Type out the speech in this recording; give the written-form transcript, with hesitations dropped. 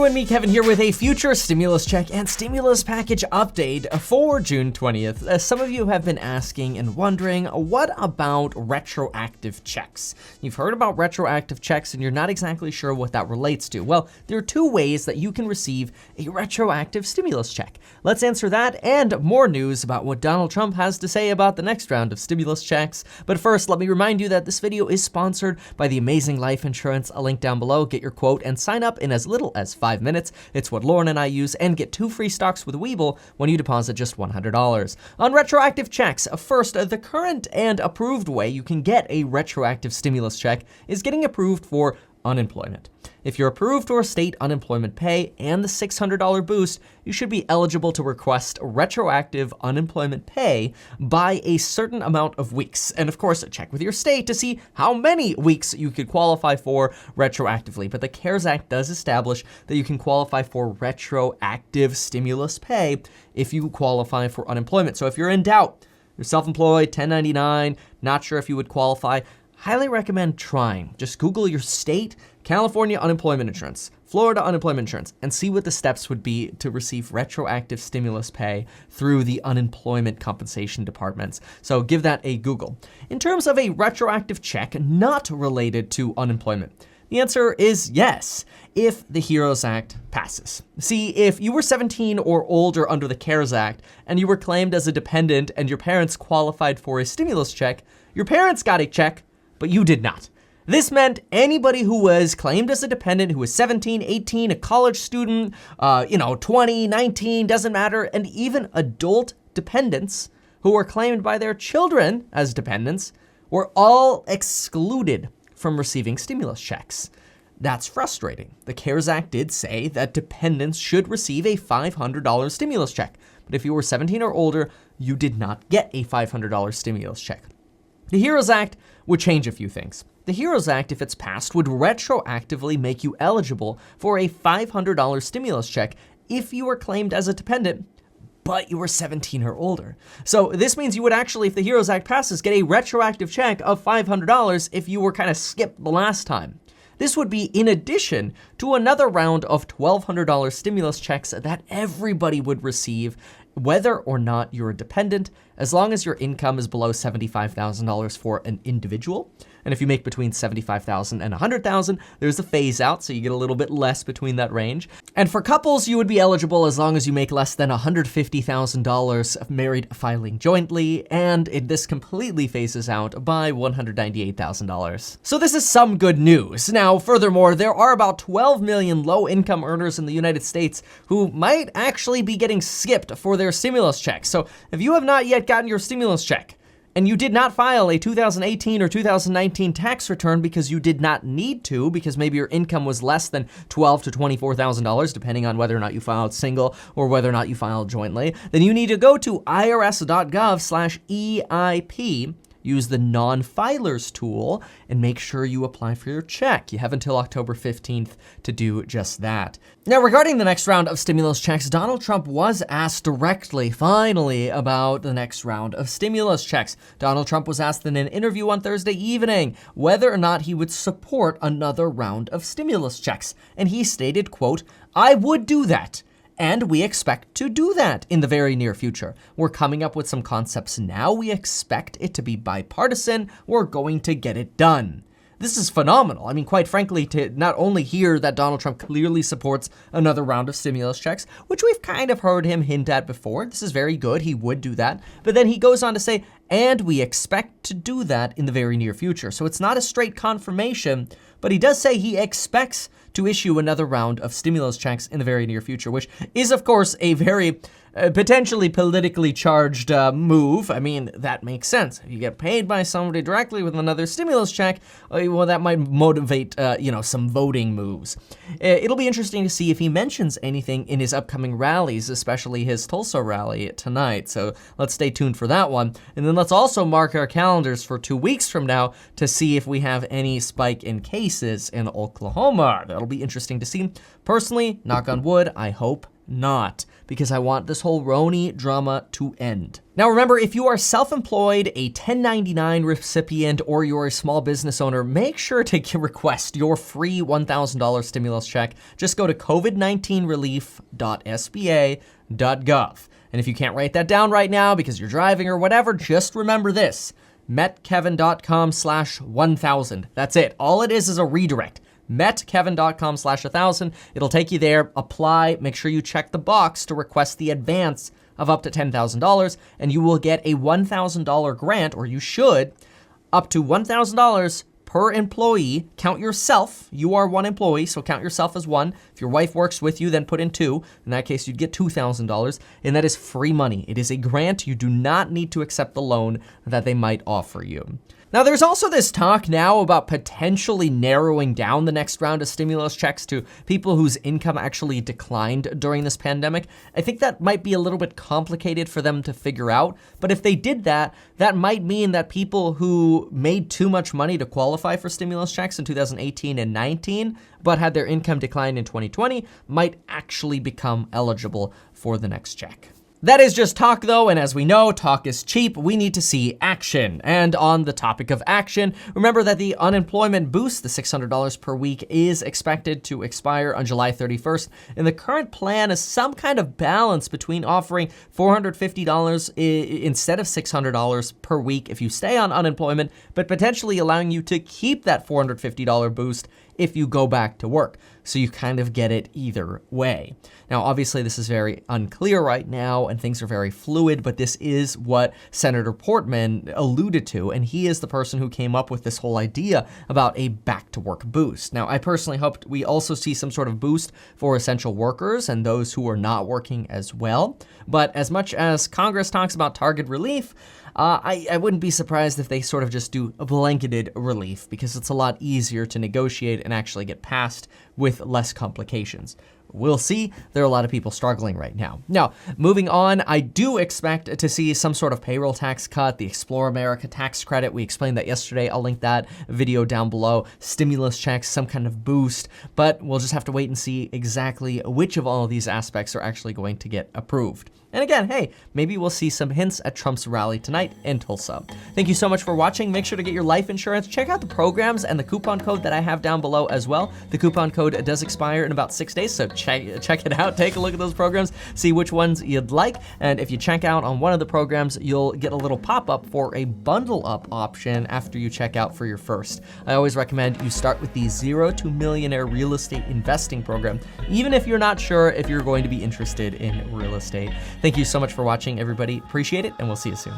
and me, Kevin, here with a future stimulus check and stimulus package update for June 20th. Some of you have been asking and wondering, what about retroactive checks? You've heard about retroactive checks and you're not exactly sure what that relates to. Well, there are two ways that you can receive a retroactive stimulus check. Let's answer that and more news about what Donald Trump has to say about the next round of stimulus checks. But first, let me remind you that this video is sponsored by the amazing life insurance. A link down below. Get your quote and sign up in as little as 5 minutes. It's what Lauren and I use, and get 2 free stocks with Webull when you deposit just $100. On retroactive checks, first, the current and approved way you can get a retroactive stimulus check is getting approved for unemployment. If you're approved for state unemployment pay and the $600 boost, you should be eligible to request retroactive unemployment pay by a certain amount of weeks. And of course, check with your state to see how many weeks you could qualify for retroactively. But the CARES Act does establish that you can qualify for retroactive stimulus pay if you qualify for unemployment. So if you're in doubt, you're self-employed, 1099, not sure if you would qualify, highly recommend trying. Just Google your state, California unemployment insurance, Florida unemployment insurance, and see what the steps would be to receive retroactive stimulus pay through the unemployment compensation departments. So give that a Google. In terms of a retroactive check not related to unemployment, the answer is yes, if the HEROES Act passes. See, if you were 17 or older under the CARES Act and you were claimed as a dependent and your parents qualified for a stimulus check, your parents got a check, but you did not. This meant anybody who was claimed as a dependent, who was 17, 18, a college student, 20, 19, doesn't matter, and even adult dependents who were claimed by their children as dependents were all excluded from receiving stimulus checks. That's frustrating. The CARES Act did say that dependents should receive a $500 stimulus check, but if you were 17 or older, you did not get a $500 stimulus check. The HEROES Act would change a few things. The HEROES Act, if it's passed, would retroactively make you eligible for a $500 stimulus check if you were claimed as a dependent, but you were 17 or older. So this means you would actually, if the HEROES Act passes, get a retroactive check of $500 if you were kind of skipped the last time. This would be in addition to another round of $1,200 stimulus checks that everybody would receive, whether or not you're a dependent, as long as your income is below $75,000 for an individual. And if you make between $75,000 and $100,000, there's a phase out, so you get a little bit less between that range. And for couples, you would be eligible as long as you make less than $150,000 married filing jointly, and this completely phases out by $198,000. So this is some good news. Now, furthermore, there are about 12 million low-income earners in the United States who might actually be getting skipped for their stimulus checks. So if you have not yet gotten your stimulus check, and you did not file a 2018 or 2019 tax return because you did not need to, because maybe your income was less than $12,000 to $24,000, depending on whether or not you filed single or whether or not you filed jointly, then you need to go to irs.gov/EIP, use the NonFilers tool, and make sure you apply for your check. You have until October 15th to do just that. Now, regarding the next round of stimulus checks, Donald Trump was asked directly, finally, about the next round of stimulus checks. Donald Trump was asked in an interview on Thursday evening whether or not he would support another round of stimulus checks. And he stated, quote, "I would do that. And we expect to do that in the very near future. We're coming up with some concepts now. We expect it to be bipartisan. We're going to get it done." This is phenomenal. I mean, quite frankly, to not only hear that Donald Trump clearly supports another round of stimulus checks, which we've kind of heard him hint at before. This is very good. He would do that. But then he goes on to say, and we expect to do that in the very near future. So it's not a straight confirmation, but he does say he expects to issue another round of stimulus checks in the very near future, which is, of course, a very potentially politically charged move. I mean, that makes sense. If you get paid by somebody directly with another stimulus check, well, that might motivate, some voting moves. It'll be interesting to see if he mentions anything in his upcoming rallies, especially his Tulsa rally tonight. So let's stay tuned for that one. And then let's also mark our calendars for 2 weeks from now to see if we have any spike in cases in Oklahoma. That'll be interesting to see. Personally, knock on wood, I hope not, because I want this whole Roni drama to end. Now remember, if you are self-employed, a 1099 recipient, or you're a small business owner, make sure to request your free $1,000 stimulus check. Just go to covid19relief.sba.gov. And if you can't write that down right now because you're driving or whatever, just remember this: metkevin.com/1000. That's it. All it is a redirect. metkevin.com/1000. It'll take you there. Apply. Make sure you check the box to request the advance of up to $10,000, and you will get a $1,000 grant, or you should, up to $1,000 per employee. Count yourself. You are one employee, so count yourself as one. If your wife works with you, then put in two. In that case, you'd get $2,000, and that is free money. It is a grant. You do not need to accept the loan that they might offer you. Now, there's also this talk now about potentially narrowing down the next round of stimulus checks to people whose income actually declined during this pandemic. I think that might be a little bit complicated for them to figure out, but if they did that, that might mean that people who made too much money to qualify for stimulus checks in 2018 and 19, but had their income decline in 2020, might actually become eligible for the next check. That is just talk though, and as we know, talk is cheap. We need to see action. And on the topic of action, remember that the unemployment boost, the $600 per week, is expected to expire on July 31st. And the current plan is some kind of balance between offering $450 instead of $600 per week if you stay on unemployment, but potentially allowing you to keep that $450 boost if you go back to work. So you kind of get it either way. Now, obviously, this is very unclear right now and things are very fluid, but this is what Senator Portman alluded to, and he is the person who came up with this whole idea about a back to work boost. Now, I personally hoped we also see some sort of boost for essential workers and those who are not working as well. But as much as Congress talks about target relief, I wouldn't be surprised if they sort of just do a blanketed relief, because it's a lot easier to negotiate and actually get passed with less complications. We'll see. There are a lot of people struggling right now. Now, moving on, I do expect to see some sort of payroll tax cut, the Explore America tax credit. We explained that yesterday. I'll link that video down below. Stimulus checks, some kind of boost, but we'll just have to wait and see exactly which of all of these aspects are actually going to get approved. And again, hey, maybe we'll see some hints at Trump's rally tonight in Tulsa. Thank you so much for watching. Make sure to get your life insurance. Check out the programs and the coupon code that I have down below as well. The coupon code does expire in about 6 days, so check it out. Take a look at those programs, see which ones you'd like. And if you check out on one of the programs, you'll get a little pop-up for a bundle up option after you check out for your first. I always recommend you start with the 0 to Millionaire Real Estate Investing Program, even if you're not sure if you're going to be interested in real estate. Thank you so much for watching, everybody. Appreciate it, and we'll see you soon.